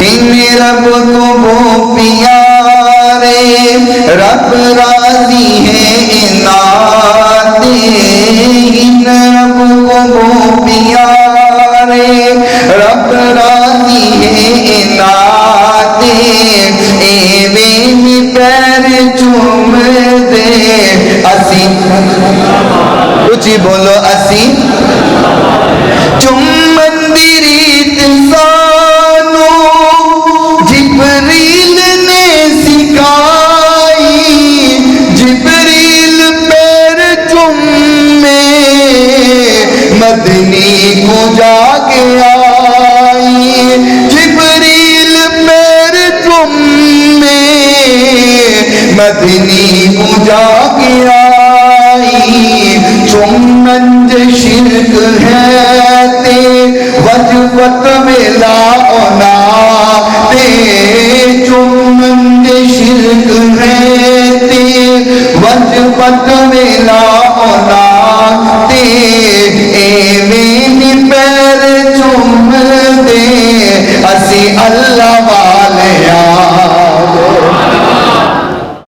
ان رب کو وہ پیارے رب راضی ہے انعام دے، ان رب کو وہ پیارے رب راضی ہے انعام دے، ایویں پیر چوم دے اسی، اچھی بولو اسی چومن دی ریت سانو جبریل نے سکھائی، جبریل پیر چومے مدنی کو جا کے آئی، جبریل پیر چومے مدنی کو جا کے آئی، چومن جو شرک ہے تے وجبت ویلا اونا تے، چومن جو شرک ہے تے وجبت ویلا اونا